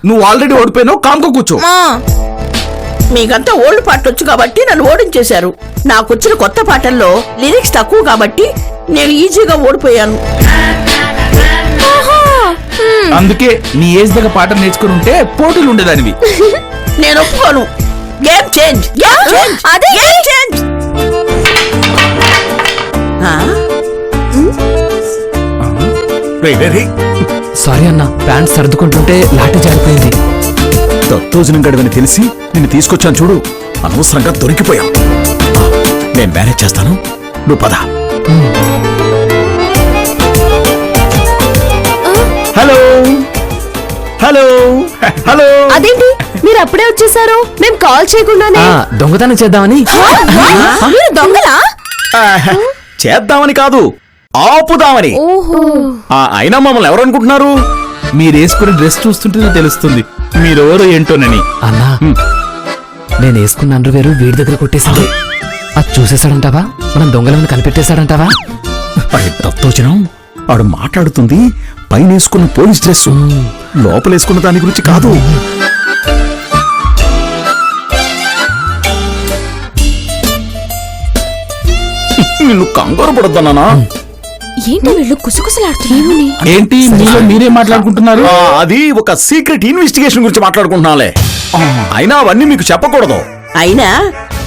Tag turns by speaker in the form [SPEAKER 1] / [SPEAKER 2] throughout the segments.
[SPEAKER 1] నువ్వు ఆల్రెడీ ఓడిపోయినావు, కామ్గా కూర్చో.
[SPEAKER 2] మీకంతా ఓల్డ్ పాటలు వచ్చు కాబట్టి నన్ను ఓడించేశారు. నాకొచ్చిన కొత్త పాటల్లో లిరిక్స్ తక్కువ కాబట్టి నేను ఈజీగా ఓడిపోయాను.
[SPEAKER 1] అందుకే నీ ఏజ్ దగ్గర పాటలు నేర్చుకుని ఉంటే పోటీలు ఉండేదానివి.
[SPEAKER 2] నేను ఒప్పుకోను. Game change.
[SPEAKER 3] సారీ అన్న, ప్యాంట్ సర్దుకుంటుంటే లాఠీ జారిపోయింది.
[SPEAKER 4] దత్తోజనం గడవని తెలిసి నిన్ను తీసుకొచ్చాను చూడు, అనవసరంగా దొరికిపోయావు. నేను మేనేజ్ చేస్తాను, నువ్వు పద. Hello hello hello.
[SPEAKER 5] అదేంటి మీరు అప్పుడే వచ్చేసారు? మేము కాల్ చేయకుండానే.
[SPEAKER 3] దొంగతనం చేద్దామని.
[SPEAKER 5] మీరు దొంగలా?
[SPEAKER 4] చేద్దామని కాదు, ఆపుదామని. అయినా మమ్మల్ని ఎవరు అనుకుంటున్నారు?
[SPEAKER 1] మీరేసుకునే డ్రెస్ చూస్తుంటేనే తెలుస్తుంది మీరెవరో ఏంటోనని.
[SPEAKER 3] అన్నా, నేను వేసుకున్న అండర్వేరు వీడి దగ్గర కొట్టేసింది. అది చూసేశాడంటావా? మనం దొంగలను కనిపెట్టేశాడంటావా?
[SPEAKER 4] దత్తోజనం ఆడు మాట్లాడుతుంది పైన వేసుకున్న పోలీస్ డ్రెస్, లోపలేసుకున్న దాని గురించి కాదు. నిన్ను కంగారు పడొద్దన్నానా?
[SPEAKER 5] ఏంటి వీళ్ళు కుసకుసలాడుతున్నారు?
[SPEAKER 1] ఏంటి మీరే మాట్లాడుకుంటున్నారు?
[SPEAKER 4] అది ఒక సీక్రెట్ ఇన్వెస్టిగేషన్ గురించి మాట్లాడుకుంటున్నాలే. అయినా అవన్నీ మీకు చెప్పకూడదు.
[SPEAKER 2] అయినా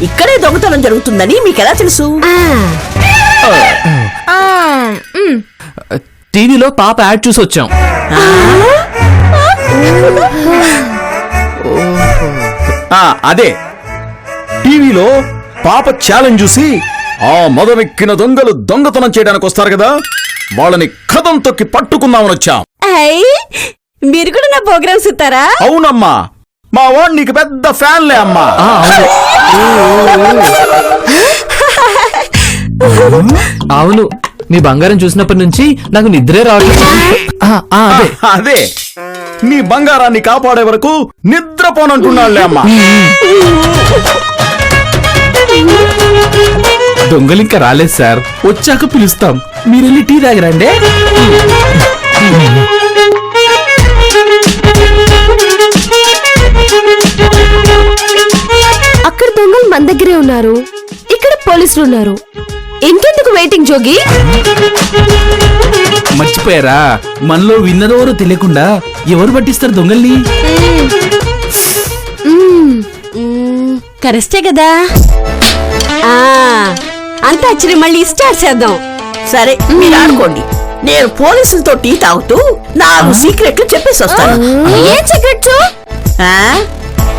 [SPEAKER 2] ఇక్కడే దొంగతనం జరుగుతుందని మీకెలా తెలుసు?
[SPEAKER 3] టీవీలో పాప యాడ్ చూసి వచ్చాం.
[SPEAKER 4] అదే టీవీలో పాప ఛాలెంజ్ చూసి ఆ మదమెక్కిన దొంగలు దొంగతనం చేయడానికి వస్తారు కదా, వాళ్ళని కథం తొక్కి పట్టుకుందామని వచ్చాం.
[SPEAKER 5] మీరు కూడా నా ప్రోగ్రామ్ చూస్తారా?
[SPEAKER 4] అవునమ్మా, మా వాడు నీకు పెద్ద ఫ్యాన్లే అమ్మా.
[SPEAKER 3] అవును, మీ బంగారం చూసినప్పటి నుంచి నాకు నిద్రే రావట్లేదు.
[SPEAKER 4] అదే నీ బంగారాన్ని కాపాడే వరకు నిద్రపోనంటున్నాళ్లే అమ్మా.
[SPEAKER 1] దొంగలింకా రాలేదు సార్, వచ్చాక పిలుస్తాం. మీరెళ్ళి టీ తాగిరండి.
[SPEAKER 5] అక్కడ దొంగలు మన దగ్గరే ఉన్నారు, ఇక్కడ పోలీసులు ఉన్నారు. ఇంకెందుకు వెయిటింగ్ జోగి?
[SPEAKER 1] మర్చిపోయారా, మనలో విన్నదెవరో తెలియకుండా ఎవరు పట్టిస్తారు దొంగల్ని?
[SPEAKER 5] కరెస్టే కదా. అంతా వచ్చి మళ్ళీ స్టార్ట్ చేద్దాం.
[SPEAKER 2] సరే మీరు ఆడుకోండి. నేను పోలీసులతో టీ తాగుతూ 4 సీక్రెట్లు చెప్పేసి వస్తాను.
[SPEAKER 5] ఏం సీక్రెట్స్?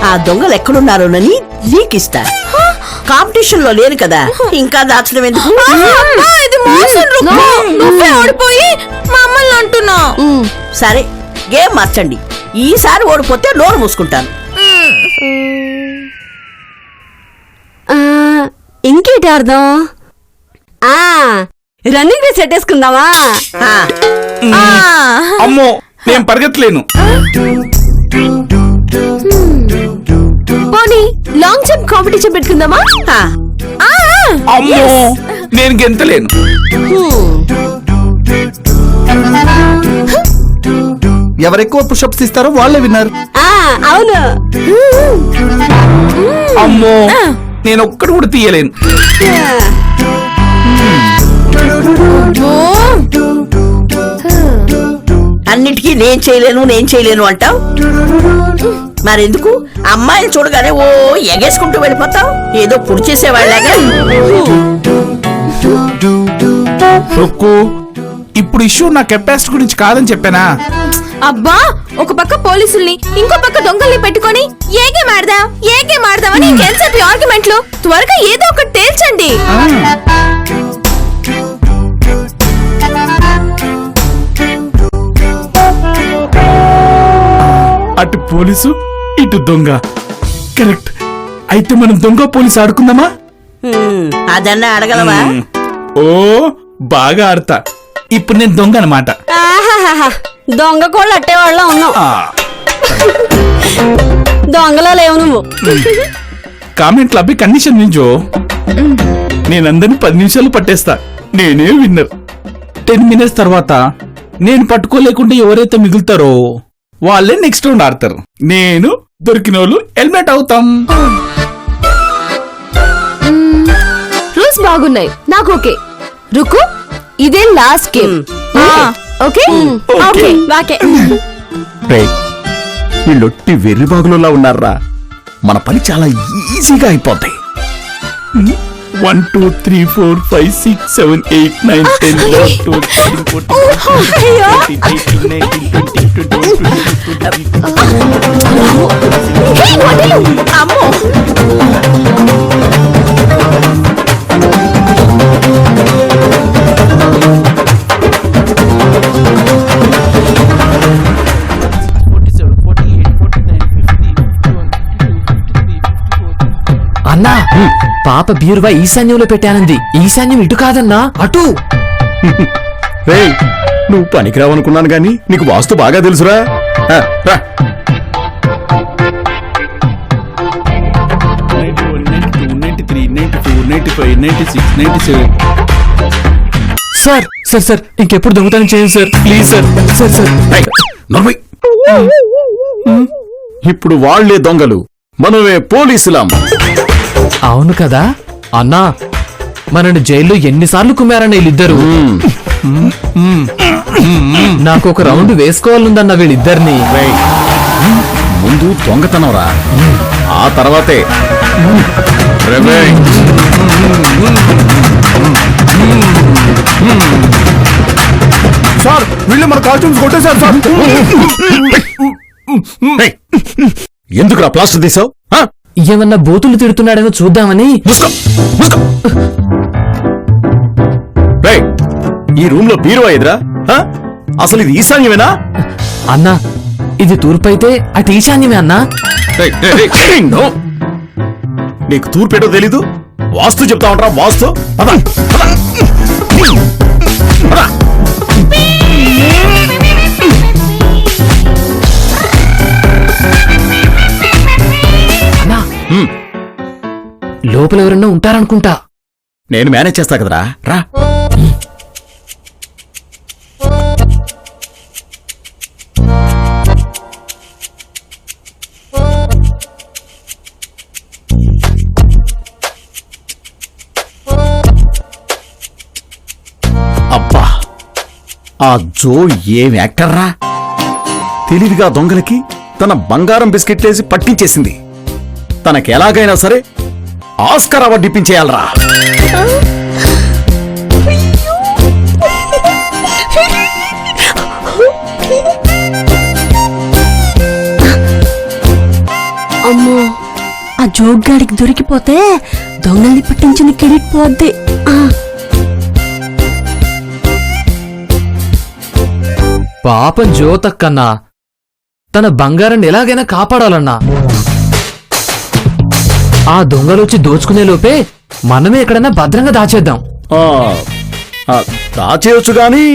[SPEAKER 2] ఆ దొంగలు ఎక్కడున్నారోనని నీకిస్తా. కాంపిటీషన్ లో లేను కదా, ఇంకా దాచడం ఎందుకు?
[SPEAKER 5] నువ్వే ఓడిపోయి మమ్మల్ని అంటున్నావు.
[SPEAKER 2] సరే గేమ్ మార్చండి. ఈసారి ఓడిపోతే నోరు మూసుకుంటాను.
[SPEAKER 5] ఇంకేటి అర్థం? రన్నింగ్ రేస్ పెట్టేసుకుందామా?
[SPEAKER 1] అమ్మో, నేను పరిగెత్తలేను.
[SPEAKER 5] పోనీ లాంగ్ జంప్ కాంపిటీషన్ పెట్టుకుందామా?
[SPEAKER 1] అమ్మో, నేను గెంతలేను.
[SPEAKER 4] ఎవరెక్కువ పుషప్స్ ఇస్తారో వాళ్ళే విన్నారు.
[SPEAKER 5] అవును.
[SPEAKER 1] అమ్మో, నేను ఒక్కడు కూడా తీయలేను.
[SPEAKER 2] అన్నిటికీ నేను చేయలేను అంటావు. మరెందుకు అమ్మాయిలు చూడగానే ఓ ఎగేసుకుంటూ వెళ్ళిపోతావు? ఏదో పుడి చేసేవాళ్ళగా.
[SPEAKER 1] ఇప్పుడు ఇష్యూ నా కెపాసిటీ గురించి కాదని చెప్పానా?
[SPEAKER 5] అబ్బా, ఒక పక్క పోలీసుల్ని ఇంకో పక్క దొంగల్ని పెట్టుకొని ఏగే మాడదామని ఎంతసేపు ఆర్గ్యుమెంట్లు? త్వరగా ఏదో ఒకటి తేల్చండి.
[SPEAKER 1] అటు పోలీసు ఇటు దొంగ. కరెక్ట్. అయితే మనం దొంగ పోలీసు ఆడుకుందామా?
[SPEAKER 2] అదన్నా అడగలవా?
[SPEAKER 1] ఓ, బాగా ఆడతా. ఇప్పుడు నేను దొంగ అన్నమాట.
[SPEAKER 5] దొంగ కోళ్ళు అట్టేవాళ్ళ ఉన్నావు. దొంగలో లేవు నువ్వు.
[SPEAKER 1] కామెంట్లు అబ్బాయి కండిషన్ నుంచో నేనందరినీ 10 నిమిషాలు పట్టేస్తా. నేనే విన్నర్. 10 మినిట్స్ తర్వాత నేను పట్టుకోలేకుండా ఎవరైతే మిగులుతారో వాళ్ళే నెక్స్ట్ రౌండ్ ఆడతారు. నేను దొరికిన వాళ్ళు హెల్మెట్ అవుతాం.
[SPEAKER 5] రూల్స్ బాగున్నాయి, నాకు ఓకే. రుకు, ఇదే last game. Okay okay okay.
[SPEAKER 4] రేయ్, వీళ్ళొట్టి వెర్రి బాగులోలా ఉన్నారా? మన పని చాలా ఈజీగా అయిపోతాయి.
[SPEAKER 1] 1 2 3 4 5 6 7 8 9 10 11 12 13 14 15 16 17 18 19 20
[SPEAKER 2] అమ్మో
[SPEAKER 3] అన్నా, పాప బీరువా ఈశాన్యంలో పెట్టానంది. ఈశాన్యం ఇటు కాదన్నా, అటు.
[SPEAKER 4] రేయ్, నువ్వు పనికిరావనుకున్నాను గాని నీకు వాస్తు బాగా తెలుసురా. రా.
[SPEAKER 1] 91 92 93 94 95 96 97.
[SPEAKER 3] సార్ సార్ సార్, ఇంకెప్పుడు దొంగతనం చేయండి sir, please sir. Sir sir.
[SPEAKER 4] రేయ్, నోర్మై. ఇప్పుడు వాళ్లే దొంగలు, మనమే పోలీసులం.
[SPEAKER 3] అవును కదా అన్నా, మనని జైల్లో ఎన్నిసార్లు కుమ్మారన్న వీళ్ళిద్దరు. నాకు ఒక రౌండ్ వేసుకోవాలందన్న వీళ్ళిద్దరిని.
[SPEAKER 4] రేయ్, ముందు దొంగతనం రా, ఆ తర్వాతే రివెంజ్.
[SPEAKER 1] సార్, వీళ్ళు మన కాస్ట్యూమ్స్ కొట్టేశారు సార్.
[SPEAKER 4] రేయ్, ఎందుకురా ప్లాస్టర్ తీసావు?
[SPEAKER 3] ఏమన్నా బూతులు తిడుతున్నాడేమో చూద్దామని.
[SPEAKER 4] రేయ్, ఈ రూమ్ లో బీరువా ఎదురా? అసలు ఇది ఈశాన్యమేనా?
[SPEAKER 3] అన్నా, ఇది తూర్పు అయితే అటు ఈశాన్యమే అన్నా.
[SPEAKER 4] రేయ్, రేయ్, రేయ్, నో. నీకు తూర్పేటో తెలీదు, వాస్తు చెప్తా ఉంటా. వాస్తు పద, పద. పద.
[SPEAKER 3] అన్నా, లోపల ఎవరన్నా ఉంటారనుకుంటా.
[SPEAKER 4] నేను మేనేజ్ చేస్తా కదరా, రా. అబ్బా, ఆ జో ఏం యాక్టర్ రా! తెలివిగా దొంగలకి తన బంగారం బిస్కెట్లేసి పట్టించేసింది. తనకి ఎలాగైనా సరే ఆస్కార్ అవార్డు ఇప్పించేయాలరా.
[SPEAKER 6] అమ్మో, ఆ జోక్ గాడికి దొరికిపోతే దొంగల్ని పట్టించింది క్రెడిట్ పోద్ది.
[SPEAKER 3] పాపం జ్యోతక్కన్నా, తన బంగారాన్ని ఎలాగైనా కాపాడాలన్నా. ఆ దొంగలొచ్చి దోచుకునే లోపే మనమే ఎక్కడన్నా భద్రంగా దాచేద్దాం.
[SPEAKER 4] దాచేయొచ్చు గాని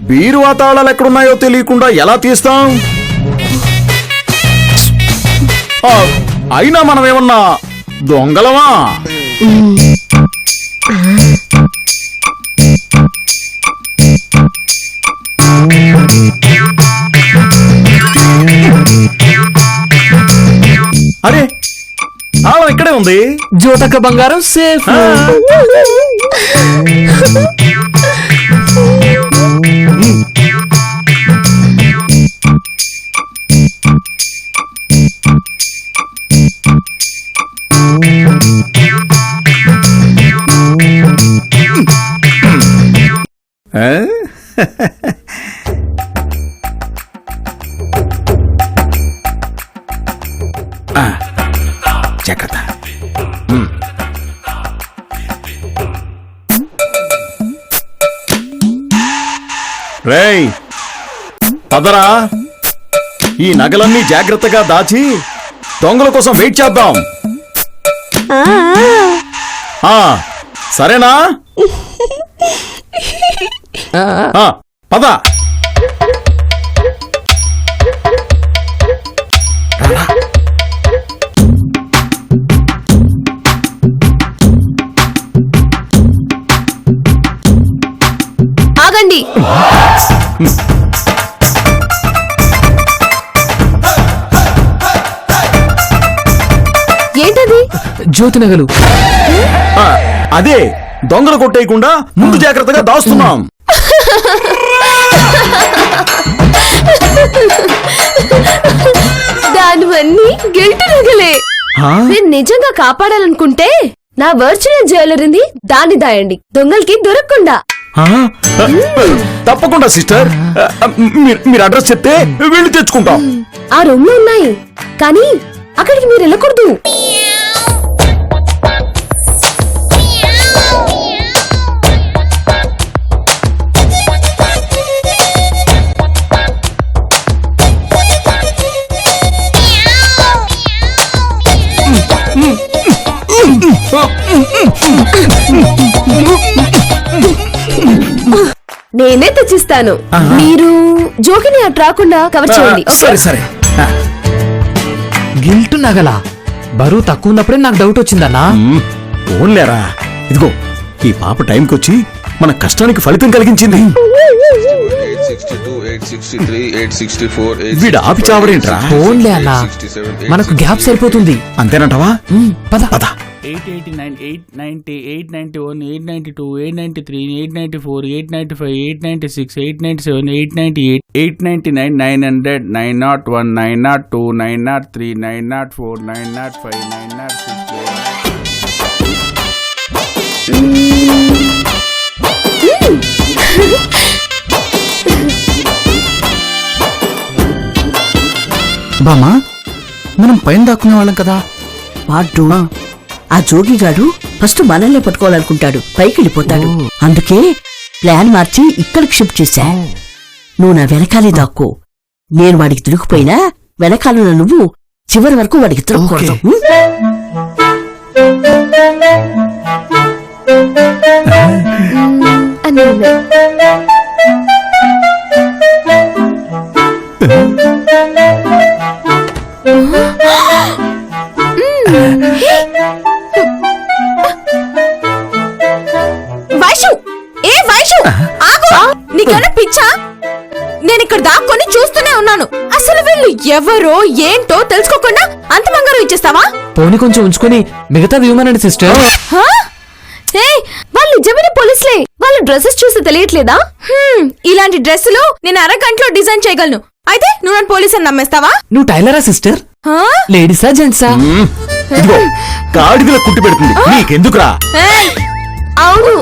[SPEAKER 4] బీరువా తాళాలు ఎక్కడున్నాయో తెలియకుండా ఎలా తీస్తాం? అయినా మనమేమన్నా దొంగలమా? అరే, తాళం ఇక్కడే ఉంది.
[SPEAKER 3] జ్యోతక్క బంగారం సేఫ్.
[SPEAKER 4] జాగ్రత్త. రేయ్, పదరా. ఈ నగలన్నీ జాగ్రత్తగా దాచి దొంగల కోసం వెయిట్ చేద్దాం. సరేనా? పద.
[SPEAKER 5] ఆగండి.
[SPEAKER 3] జ్యోతి నగలు.
[SPEAKER 4] ఆ, అదే దొంగలు కొట్టేయకుండా ముందు జాగ్రత్తగా దాస్తున్నాం.
[SPEAKER 5] దానివన్నీ గిల్ట్ నగలే.
[SPEAKER 4] ఆ?
[SPEAKER 5] మీరు నిజంగా కాపాడాలనుకుంటే నా వర్చువల్ జ్యువెలరీని దాన్ని దాయండి, దొంగలకి దొరకకుండా.
[SPEAKER 4] ఆ? తప్పకుండా సిస్టర్, మీరు అడ్రస్ చెప్తే వెళ్ళి తెచ్చుకుంటాం.
[SPEAKER 5] ఆ రూమ్ లో ఉన్నాయి, కానీ అక్కడికి మీరు వెళ్ళకూడదు. నేనే తెచ్చిస్తాను, మీరు జోకిని అటు రాకుండా కవర్ చేయండి. ఓకే?
[SPEAKER 4] సరే సరే. ఆ,
[SPEAKER 3] గిల్ట్ నగలా? బరువు తక్కువ ఉన్నప్పుడే నాకు డౌట్ వచ్చిందన్నా.
[SPEAKER 4] ఓన్లేరా, ఇదిగో ఈ పాప టైంకి వచ్చి మన కష్టానికి ఫలితం కలిగించింది.
[SPEAKER 7] 862, 863, 864,
[SPEAKER 4] వీడు ఆపి చావడేంట్రా?
[SPEAKER 3] ఫోన్లే అన్నా, మనకు గ్యాప్ సరిపోతుంది.
[SPEAKER 4] అంతేనంటావా?
[SPEAKER 3] పద
[SPEAKER 4] పద.
[SPEAKER 1] 889, 890, 891, 892, 893, 894, 895, 896, 897, 898, 899, 900, 901, 902, 903, 904, 905, 906.
[SPEAKER 4] బామా, మనం పైన దాక్కునే వాళ్ళం కదా.
[SPEAKER 2] వాడు ఆ జోగిగాడు ఫస్ట్ మనల్ని పట్టుకోవాలనుకుంటాడు, పైకి వెళ్ళిపోతాడు. అందుకే ప్లాన్ మార్చి ఇక్కడికి షిఫ్ట్ చేశా. నువ్వు నా వెనకాలే దాక్కో. నేను వాడికి తిరిగిపోయినా వెనకాల నువ్వు చివరి వరకు వాడికి తిరగకూడదు.
[SPEAKER 5] వైషు, ఏ వైషు, ఆగు! నీకేమైనా పిచ్చా? నేను ఇక్కడ దాక్కొని చూస్తూనే ఉన్నాను. అసలు వీళ్ళు ఎవరో ఏంటో తెలుసుకోకుండా అంత బంగారం ఇచ్చేస్తావా?
[SPEAKER 3] పోనీ కొంచెం ఉంచుకొని మిగతాది ఇవ్వమనండి సిస్టర్.
[SPEAKER 5] హా? ఏయ్, వాళ్ళు నిజమైన పోలీసులే. వాళ్ళ డ్రెస్సెస్ చూస్తే తెలియట్లేదా? ఇలాంటి డ్రెస్సులు నేను అరగంటలో డిజైన్ చేయగలను. అయితే నువ్వు నన్ను పోలీస్ అని నమ్మేస్తావా?
[SPEAKER 3] నువ్వు టైలరా సిస్టర్?
[SPEAKER 5] హా?
[SPEAKER 3] లేడీసా జెంట్సా?
[SPEAKER 4] ఇదిగో గాడిదల కుట్టి పెడుతుంది, నీకెందుకురా?
[SPEAKER 5] ఏయ్, అవును,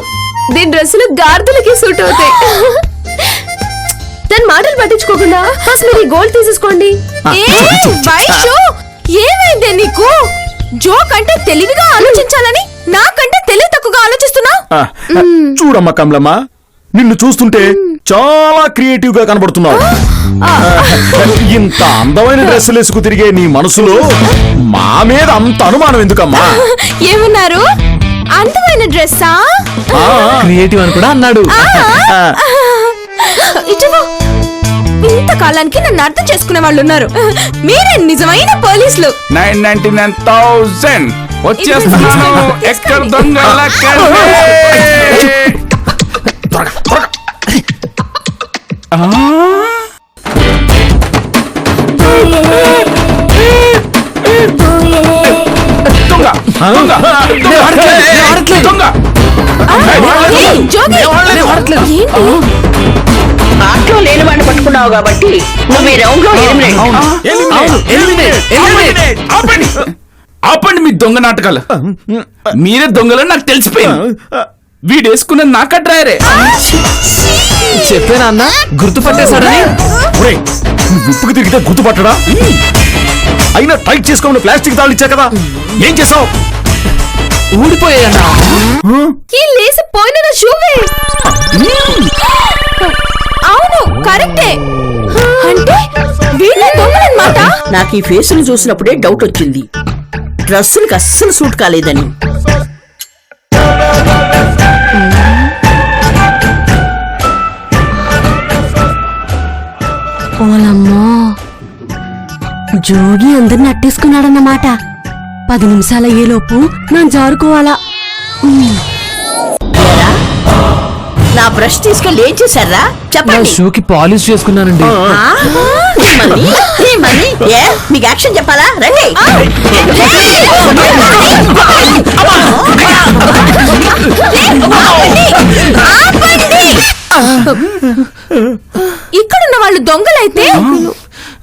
[SPEAKER 5] దీని డ్రెస్సులు గార్దులకి సూట్ అవుతాయి. దాని మాటలు పట్టించుకోకుండా ఫస్ట్ మీరు ఈ గోల్డ్ తీసేసుకోండి. ఏయ్, వైషు, ఏమైందే నీకు? జోక్ అంటే తెలివిగా ఆలోచించాలని నాకంటే తెలివి తక్కువగా ఆలోచిస్తున్నా.
[SPEAKER 4] ఆ, చూడమ్మా కమలమ్మ, నిన్ను చూస్తుంటే చాలా క్రియేటివ్ గా కనబడుతున్నావు. ఇంత అందమైన డ్రెస్సులు వేసుకు తిరిగే నీ మనసులో మా మీద అంత అనుమానం ఎందుకమ్మా?
[SPEAKER 5] ఏమన్నారు? అందమైన డ్రెస్సా?
[SPEAKER 3] క్రియేటివ్ అని కూడా అన్నాడు.
[SPEAKER 5] ఇటువో, ఇంతకాలానికి నన్ను అర్థం చేసుకునే వాళ్ళు ఉన్నారు. మీరే నిజమైన పోలీసులు.
[SPEAKER 1] 999,000 వచ్చేస్తున్నాను. ఎక్కడ దొంగల
[SPEAKER 2] ఆటలో లేని వాడిని పట్టుకున్నావు కాబట్టి నువ్వు ఈ రౌండ్ లో
[SPEAKER 1] ఆపండి మీ దొంగ నాటకాలు. మీరే దొంగలని నాకు తెలిసిపోయింది. వీడేసుకున్న నాక డ్రైరే.
[SPEAKER 3] చెప్పానా అన్న, గుర్తుపట్టేశాడని.
[SPEAKER 4] ఒరేయ్, నువ్వు ఉప్పుకు తిరిగితే గుర్తుపట్టడా? అయినా టైట్ చేసుకోమని ప్లాస్టిక్ తాళ్ళు ఇచ్చా కదా, ఏం చేసావు?
[SPEAKER 3] ఊడిపోయాయన్నా.
[SPEAKER 5] ఈ లేసి పోయిన నా షూవే. అవును, కరెక్టే. అంటే వీళ్ళే దొంగలన్నమాట.
[SPEAKER 2] నాకు ఈ ఫేసులు చూసినప్పుడే డౌట్ వచ్చింది, డ్రెస్సులకు అస్సలు సూట్ కాలేదని.
[SPEAKER 6] ఓలమ్మో, జోగి అందరిని అట్టేసుకున్నాడన్నమాట. 10 నిమిషాలు అయ్యేలోపు నేను జారుకోవాలా.
[SPEAKER 2] నా బ్రష్ తీసుకెళ్ళి ఏం చేశారా
[SPEAKER 3] నా
[SPEAKER 2] చెప్పండి.
[SPEAKER 3] షూకి పాలిష్ చేసుకున్నానండి.
[SPEAKER 2] ఏమని? ఏ మీకు యాక్షన్ చెప్పాలా రండి.
[SPEAKER 5] ఇక్కడున్న వాళ్ళు దొంగలైతే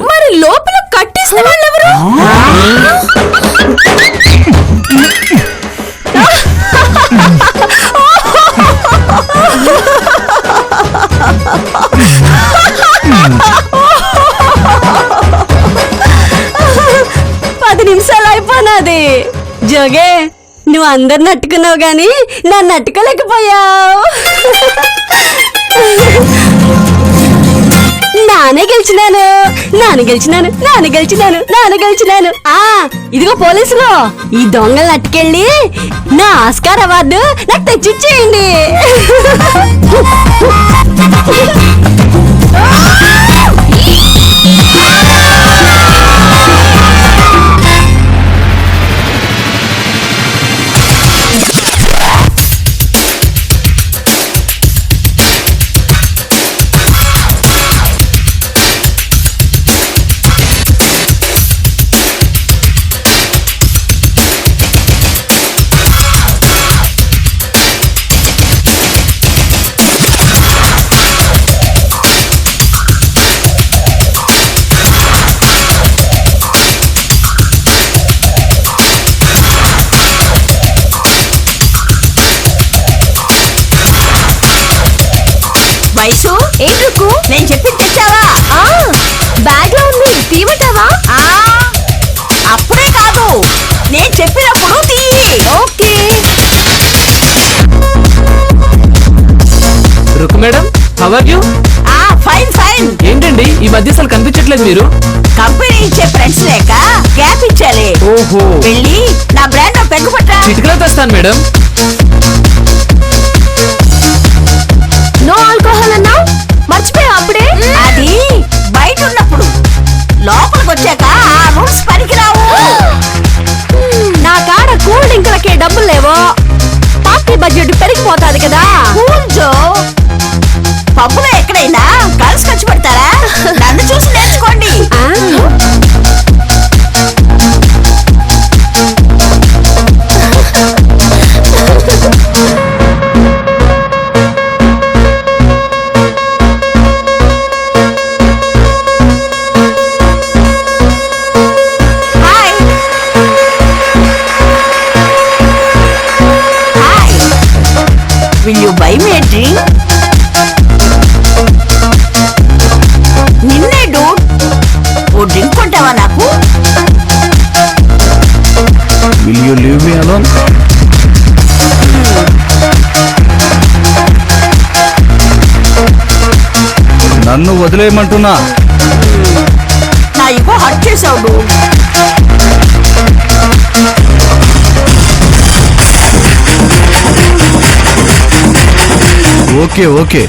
[SPEAKER 5] మరి లోపల కట్టేసిన వాళ్ళెవరు?
[SPEAKER 6] పది నిమిషాలు అయిపోయినది. జోగే నువ్వు అందరు నట్టుకున్నావు గాని నన్ను నట్టుకోలేకపోయావు. నానే గెలిచినాను, నాన్న గెలిచినాను, నాన్న గెలిచినాను, నాన్న గెలిచినాను. ఇదిగో పోలీసులు, ఈ దొంగలు నట్టుకెళ్ళి నా ఆస్కార్ అవార్డు నాకు తెచ్చిచ్చేయండి.
[SPEAKER 2] వయసు
[SPEAKER 5] ఏంట్రుకు?
[SPEAKER 2] నేను చెప్పింది తెచ్చావా?
[SPEAKER 5] బ్యాగ్ లో ఉంది, తీవటావా?
[SPEAKER 2] అప్పుడే కాదు, నేను చెప్పినప్పుడు తీయి.
[SPEAKER 5] ఓకే.
[SPEAKER 3] రుక్ madam, how are you?
[SPEAKER 2] Fine fine.
[SPEAKER 3] ఏంటండి ఈ మధ్య అసలు కనిపించట్లేదు మీరు?
[SPEAKER 2] కంపెనీ ఇచ్చే ఫ్రెండ్స్ లేక గ్యాప్ ఇచ్చాలి.
[SPEAKER 3] ఓహో,
[SPEAKER 2] వెళ్ళి నా బ్రాండ్ లో పెగ్గు పట్టా.
[SPEAKER 3] చిటికలో తెస్తాను మేడం.
[SPEAKER 5] నో ఆల్కహాల్ అన్నా మర్చిపోయా అప్పుడే.
[SPEAKER 2] అది బయట ఉన్నప్పుడు, లోపలికి వచ్చాక ఆ రూల్స్ పనికిరావు.
[SPEAKER 6] నా కాడ కూల్ డ్రింకులకే డబ్బులు లేవో, పార్టీ బడ్జెట్ పెరిగిపోతాది కదా.
[SPEAKER 2] కూల్జో పబ్బులో ఎక్కడైనా గర్ల్స్ ఖర్చు పెడతారా? నన్ను చూసి నేర్చుకోండి. Hi hi, will you buy me drink? నిన్నే డూడ్, ఓ డ్రింక్ కొంటావా నాకు?
[SPEAKER 4] Will you leave me alone? నన్ను వదిలేయమంటున్నా.
[SPEAKER 2] నా ఇగో హర్ట్ చేసావు డూడ్.
[SPEAKER 4] ఓకే ఓకే,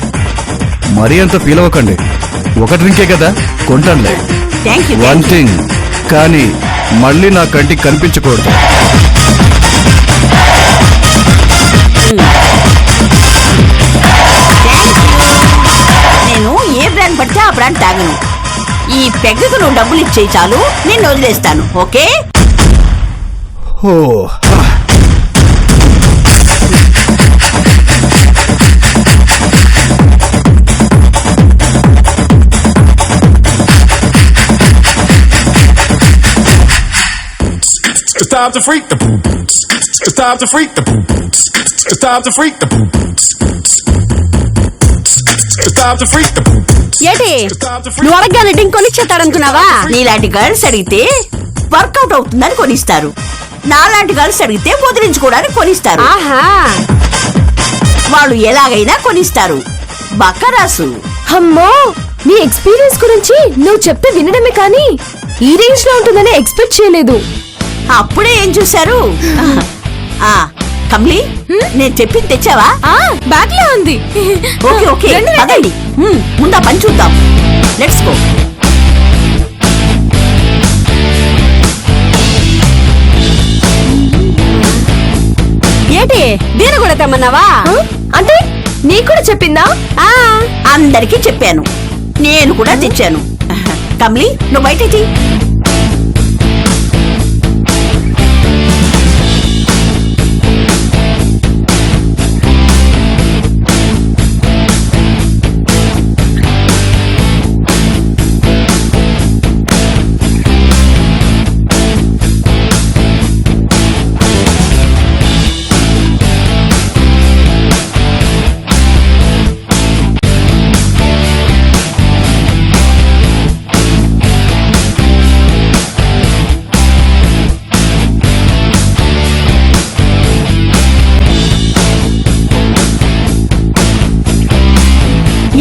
[SPEAKER 4] మరీ అంత ఫీల్ అవ్వకండి. ఒక డ్రింకే కదా, కొంటానులే.
[SPEAKER 2] Thank you.
[SPEAKER 4] వన్ థింగ్, కానీ మళ్ళీ నా కంటికి కనిపించకూడదు.
[SPEAKER 2] నేను ఏ బ్రాండ్ పడితే ఆ బ్రాండ్ తాగను. ఈ పెగ్గకు నువ్వు డబ్బులు ఇచ్చేయి చాలు, నేను వదిలేస్తాను. ఓకే?
[SPEAKER 4] ఓ
[SPEAKER 1] It's time to freak the boom boots. It's time to freak the boom boots. It's time to freak the boom boots. It's time to freak the boom boots.
[SPEAKER 6] ఏంటి నువ్వు అడగగానే డ్రింక్ కొనిచ్చేస్తాడనుకున్నావా?
[SPEAKER 2] నీలాంటి గర్ల్స్ అడిగితే work out అవుతుందని కొనిస్తారు. నాలాంటి girls అడిగితే వదిలించుకోవడానికి కొనిస్తారు.
[SPEAKER 6] ఆహా,
[SPEAKER 2] వాళ్ళు ఎలాగైనా కొనిస్తారు. బక్కరాసు.
[SPEAKER 5] అమ్మో, నీ ఎక్స్పీరియన్స్ గురించి నువ్వు చెప్తే వినడమే కానీ ఈ రేంజ్ లో ఉంటుందని ఎక్స్పెక్ట్ చేయలేదు.
[SPEAKER 2] అప్పుడే ఏం చూశారు? కమ్లీ, నేను చెప్పింది తెచ్చావా?
[SPEAKER 5] బ్యాగ్ లో ఉంది.
[SPEAKER 2] ఓకే ఓకే,
[SPEAKER 5] రండి, రండి.
[SPEAKER 2] పదండి. ముందా పని చూద్దాం. Let's go.
[SPEAKER 6] ఏంటి దీని కూడా తెమ్మన్నావా?
[SPEAKER 5] అంటే నీకు కూడా చెప్పిందా?
[SPEAKER 2] అందరికీ చెప్పాను, నేను కూడా తెచ్చాను. కమ్లి, నువ్వు బయట తీ.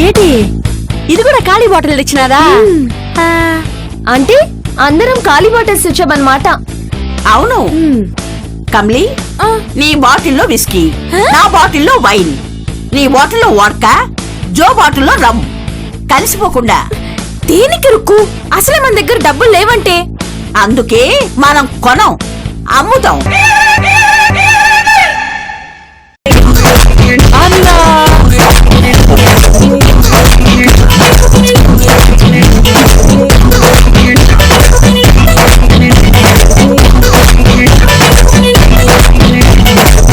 [SPEAKER 6] ఏంటి ఇది కూడా ఖాళీ బాటిల్ తెచ్చినారా?
[SPEAKER 5] అంటే అందరం ఖాళీ బాటిల్స్ తెచ్చామన్నమాట.
[SPEAKER 2] అవును కమ్లి, నీ బాటిల్లో విస్కీ, నా బాటిల్లో వైన్, నీ బాటిల్లో వాడ్కా, జో బాటిల్లో రమ్. కలిసిపోకుండా.
[SPEAKER 5] దేనికి రుక్కు? అసలే మన దగ్గర డబ్బులు లేవంటే.
[SPEAKER 2] అందుకే మనం కొనం, అమ్ముతాం.